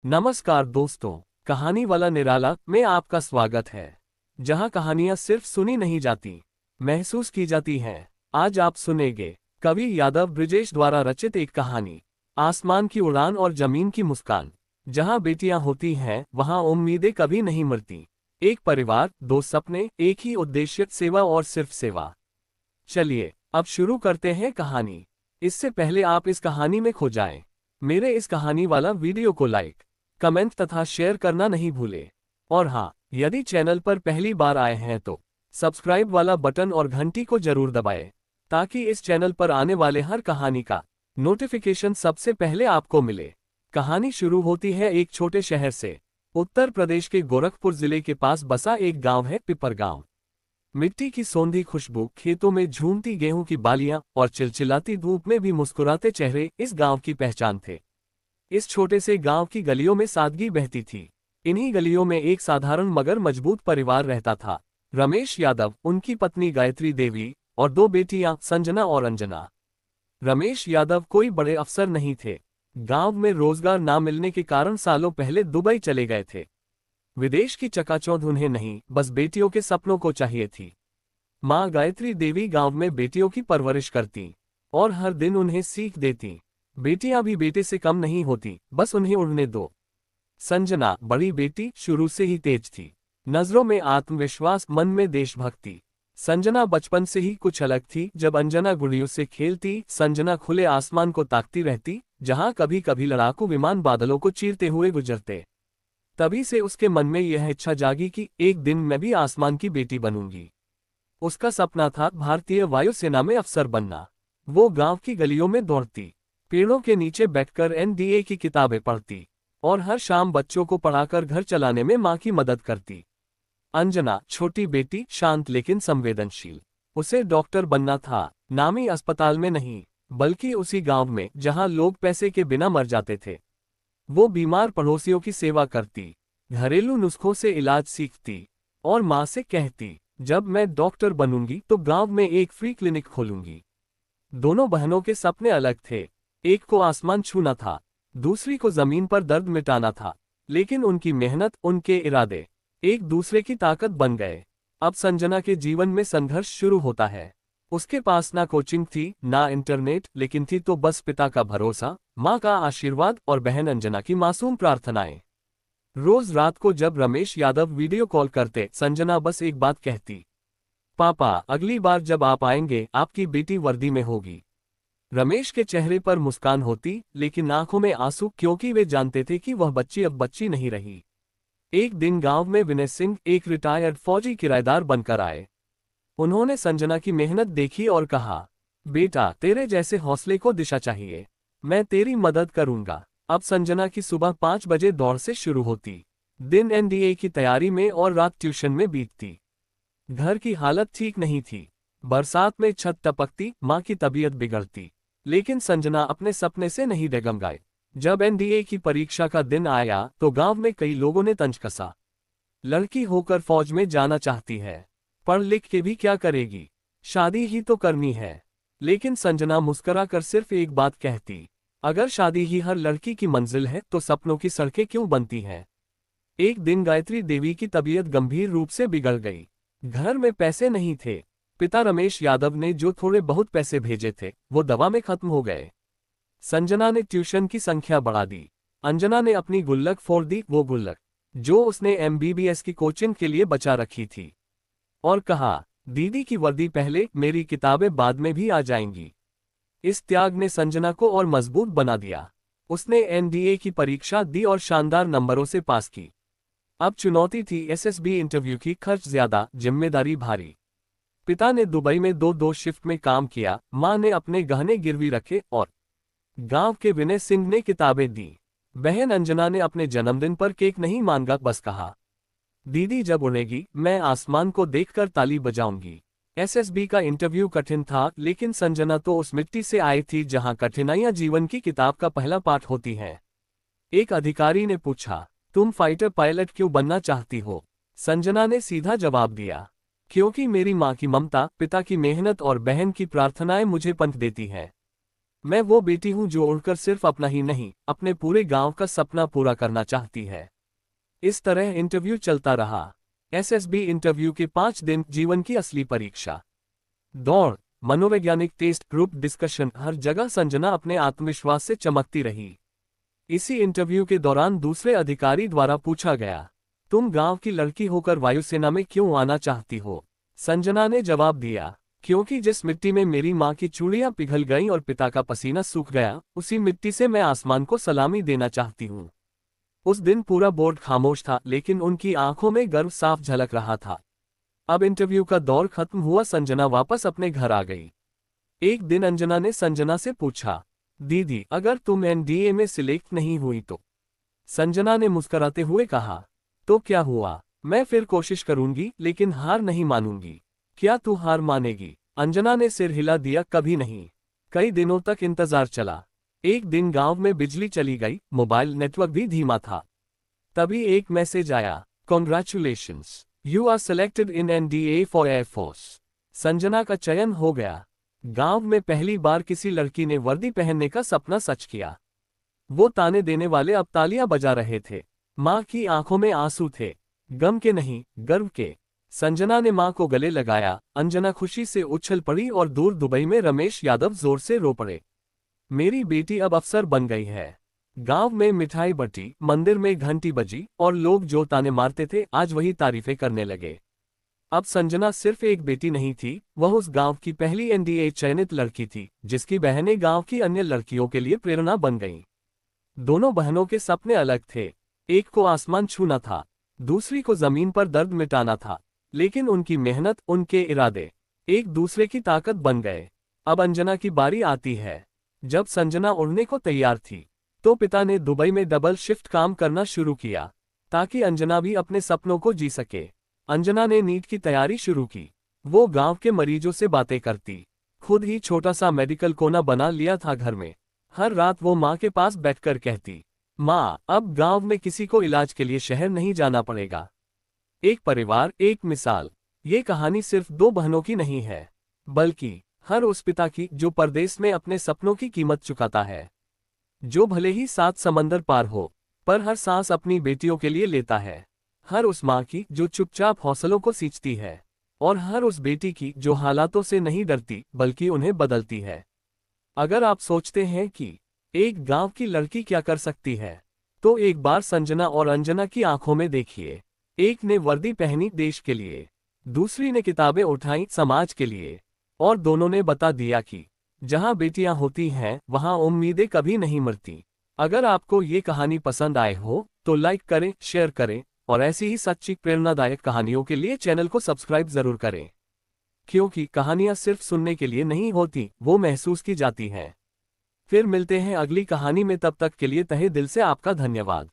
नमस्कार दोस्तों, कहानी वाला निराला में आपका स्वागत है। जहां कहानियां सिर्फ सुनी नहीं जाती, महसूस की जाती हैं। आज आप सुनेंगे कवि यादव ब्रिजेश द्वारा रचित एक कहानी, आसमान की उड़ान और जमीन की मुस्कान। जहां बेटियां होती हैं वहां उम्मीदें कभी नहीं मरती। एक परिवार, दो सपने, एक ही उद्देश्य, सेवा और सिर्फ सेवा। चलिए अब शुरू करते हैं कहानी। इससे पहले आप इस कहानी में खो जाएं, मेरे इस कहानी वाला वीडियो को लाइक, कमेंट तथा शेयर करना नहीं भूले। और हाँ, यदि चैनल पर पहली बार आए हैं तो सब्सक्राइब वाला बटन और घंटी को जरूर दबाएं, ताकि इस चैनल पर आने वाले हर कहानी का नोटिफिकेशन सबसे पहले आपको मिले। कहानी शुरू होती है एक छोटे शहर से। उत्तर प्रदेश के गोरखपुर जिले के पास बसा एक गांव है, पिपर गांव। मिट्टी की सौंधी खुशबू, खेतों में झूमती गेहूं की बालियां और चिलचिलाती धूप में भी मुस्कुराते चेहरे इस गांव की पहचान थे। इस छोटे से गांव की गलियों में सादगी बहती थी। इन्हीं गलियों में एक साधारण मगर मजबूत परिवार रहता था। रमेश यादव, उनकी पत्नी गायत्री देवी और दो बेटियां संजना और अंजना। रमेश यादव कोई बड़े अफसर नहीं थे। गांव में रोजगार ना मिलने के कारण सालों पहले दुबई चले गए थे। विदेश की चकाचौंध उन्हें नहीं, बस बेटियों के सपनों को चाहिए थी। माँ गायत्री देवी गांव में बेटियों की परवरिश करती और हर दिन उन्हें सीख देती। बेटियां भी बेटे से कम नहीं होती, बस उन्हें उड़ने दो। संजना, बड़ी बेटी, शुरू से ही तेज थी। नजरों में आत्मविश्वास, मन में देशभक्ति। संजना बचपन से ही कुछ अलग थी। जब अंजना गुड़ियों से खेलती, संजना खुले आसमान को ताकती रहती, जहां कभी कभी लड़ाकू विमान बादलों को चीरते हुए गुजरते। तभी से उसके मन में यह इच्छा जागी कि एक दिन मैं भी आसमान की बेटी बनूंगी। उसका सपना था भारतीय वायुसेना में अफसर बनना। वो गांव की गलियों में दौड़ती, पेड़ों के नीचे बैठकर एनडीए की किताबें पढ़ती और हर शाम बच्चों को पढ़ाकर घर चलाने में मां की मदद करती। अंजना, छोटी बेटी, शांत लेकिन संवेदनशील। उसे डॉक्टर बनना था, नामी अस्पताल में नहीं, बल्कि उसी गांव में जहां लोग पैसे के बिना मर जाते थे। वो बीमार पड़ोसियों की सेवा करती, घरेलू नुस्खों से इलाज सीखती और मां से कहती, जब मैं डॉक्टर बनूंगी तो गांव में एक फ्री क्लिनिक खोलूंगी। दोनों बहनों के सपने अलग थे। एक को आसमान छूना था, दूसरी को जमीन पर दर्द मिटाना था। लेकिन उनकी मेहनत, उनके इरादे एक दूसरे की ताकत बन गए। अब संजना के जीवन में संघर्ष शुरू होता है। उसके पास ना कोचिंग थी, ना इंटरनेट, लेकिन थी तो बस पिता का भरोसा, माँ का आशीर्वाद और बहन अंजना की मासूम प्रार्थनाएं। रोज रात को जब रमेश यादव वीडियो कॉल करते, संजना बस एक बात कहती, पापा, अगली बार जब आप आएंगे आपकी बेटी वर्दी में होगी। रमेश के चेहरे पर मुस्कान होती, लेकिन आंखों में आंसू, क्योंकि वे जानते थे कि वह बच्ची अब बच्ची नहीं रही। एक दिन गांव में विनय सिंह, एक रिटायर्ड फौजी, किराएदार बनकर आए। उन्होंने संजना की मेहनत देखी और कहा, बेटा, तेरे जैसे हौसले को दिशा चाहिए, मैं तेरी मदद करूंगा। अब संजना की सुबह 5 बजे दौड़ से शुरू होती, दिन एनडीए की तैयारी में और रात ट्यूशन में बीतती। घर की हालत ठीक नहीं थी, बरसात में छत टपकती, माँ की तबीयत बिगड़ती, लेकिन संजना अपने सपने से नहीं डगमगाई। जब एनडीए की परीक्षा का दिन आया तो गांव में कई लोगों ने तंज कसा, लड़की होकर फौज में जाना चाहती है, पढ़ लिख के भी क्या करेगी, शादी ही तो करनी है। लेकिन संजना मुस्कुराकर सिर्फ एक बात कहती, अगर शादी ही हर लड़की की मंजिल है तो सपनों की सड़कें क्यों बनती हैं। एक दिन गायत्री देवी की तबीयत गंभीर रूप से बिगड़ गई। घर में पैसे नहीं थे। पिता रमेश यादव ने जो थोड़े बहुत पैसे भेजे थे वो दवा में खत्म हो गए। संजना ने ट्यूशन की संख्या बढ़ा दी। अंजना ने अपनी गुल्लक फोड़ दी, वो गुल्लक जो उसने एमबीबीएस की कोचिंग के लिए बचा रखी थी, और कहा, दीदी की वर्दी पहले, मेरी किताबें बाद में भी आ जाएंगी। इस त्याग ने संजना को और मजबूत बना दिया। उसने एनडीए की परीक्षा दी और शानदार नंबरों से पास की। अब चुनौती थी एसएसबी इंटरव्यू की, खर्च ज्यादा, जिम्मेदारी भारी। पिता ने दुबई में दो शिफ्ट में काम किया, माँ ने अपने गहने गिरवी रखे और गांव के विनय सिंह ने किताबें दी। बहन अंजना ने अपने जन्मदिन पर केक नहीं मांगा, बस कहा, दीदी जब उड़ेगी मैं आसमान को देखकर ताली बजाऊंगी। एसएसबी का इंटरव्यू कठिन था, लेकिन संजना तो उस मिट्टी से आई थी जहां कठिनाइयां जीवन की किताब का पहला पाठ होती हैं। एक अधिकारी ने पूछा, तुम फाइटर पायलट क्यों बनना चाहती हो? संजना ने सीधा जवाब दिया, क्योंकि मेरी माँ की ममता, पिता की मेहनत और बहन की प्रार्थनाएं मुझे पंथ देती हैं। मैं वो बेटी हूँ जो उड़कर सिर्फ अपना ही नहीं, अपने पूरे गांव का सपना पूरा करना चाहती है। इस तरह इंटरव्यू चलता रहा। एसएसबी इंटरव्यू के 5 दिन, जीवन की असली परीक्षा। दौड़, मनोवैज्ञानिक टेस्ट, ग्रुप डिस्कशन, हर जगह संजना अपने आत्मविश्वास से चमकती रही। इसी इंटरव्यू के दौरान दूसरे अधिकारी द्वारा पूछा गया, तुम गांव की लड़की होकर वायुसेना में क्यों आना चाहती हो? संजना ने जवाब दिया, क्योंकि जिस मिट्टी में मेरी माँ की चूड़ियां पिघल गईं और पिता का पसीना सूख गया, उसी मिट्टी से मैं आसमान को सलामी देना चाहती हूँ। उस दिन पूरा बोर्ड खामोश था, लेकिन उनकी आंखों में गर्व साफ झलक रहा था। अब इंटरव्यू का दौर खत्म हुआ, संजना वापस अपने घर आ गई। एक दिन अंजना ने संजना से पूछा, दीदी, अगर तुम एनडीए में सिलेक्ट नहीं हुई तो? संजना ने मुस्कुराते हुए कहा, तो क्या हुआ, मैं फिर कोशिश करूंगी, लेकिन हार नहीं मानूंगी। क्या तू हार मानेगी? अंजना ने सिर हिला दिया, कभी नहीं। कई दिनों तक इंतजार चला। एक दिन गांव में बिजली चली गई, मोबाइल नेटवर्क भी धीमा था। तभी एक मैसेज आया, congratulations, you are selected in NDA for Air Force. Sanjana का चयन हो गया। गांव में पहली बार किसी लड़की ने वर्दी पहनने का सपना सच किया। वो ताने देने वाले अब तालियां बजा रहे थे। मां की आंखों में आंसू थे, गम के नहीं, गर्व के। संजना ने मां को गले लगाया। अंजना खुशी से उछल पड़ी और दूर दुबई में रमेश यादव जोर से रो पड़े, मेरी बेटी अब अफसर बन गई है। गांव में मिठाई बटी, मंदिर में घंटी बजी, और लोग जो ताने मारते थे आज वही तारीफें करने लगे। अब संजना सिर्फ एक बेटी नहीं थी, वह उस गांव की पहली एनडीए चयनित लड़की थी, जिसकी बहनें गांव की अन्य लड़कियों के लिए प्रेरणा बन गईं। दोनों बहनों के सपने अलग थे। एक को आसमान छूना था, दूसरी को जमीन पर दर्द मिटाना था, लेकिन उनकी मेहनत, उनके इरादे एक दूसरे की ताकत बन गए। अब अंजना की बारी आती है। जब संजना उड़ने को तैयार थी, तो पिता ने दुबई में डबल शिफ्ट काम करना शुरू किया, ताकि अंजना भी अपने सपनों को जी सके। अंजना ने नीट की तैयारी शुरू की। वो गांव के मरीजों से बातें करती, खुद ही छोटा सा मेडिकल कोना बना लिया था घर में। हर रात वो माँ के पास बैठकर कहती, माँ, अब गांव में किसी को इलाज के लिए शहर नहीं जाना पड़ेगा। एक परिवार, एक मिसाल। ये कहानी सिर्फ 2 बहनों की नहीं है, बल्कि हर उस पिता की जो परदेश में अपने सपनों की कीमत चुकाता है, जो भले ही 7 समंदर पार हो, पर हर सांस अपनी बेटियों के लिए लेता है। हर उस माँ की जो चुपचाप हौसलों को सींचती है, और हर उस बेटी की जो हालातों से नहीं डरती बल्कि उन्हें बदलती है। अगर आप सोचते हैं कि एक गांव की लड़की क्या कर सकती है, तो एक बार संजना और अंजना की आंखों में देखिए। एक ने वर्दी पहनी देश के लिए, दूसरी ने किताबें उठाई समाज के लिए, और दोनों ने बता दिया कि जहां बेटियां होती हैं वहां उम्मीदें कभी नहीं मरती। अगर आपको ये कहानी पसंद आए हो तो लाइक करें, शेयर करें, और ऐसी ही सच्ची प्रेरणादायक कहानियों के लिए चैनल को सब्सक्राइब जरूर करें, क्योंकि कहानियां सिर्फ सुनने के लिए नहीं होती, वो महसूस की जाती हैं। फिर मिलते हैं अगली कहानी में, तब तक के लिए तहे दिल से आपका धन्यवाद।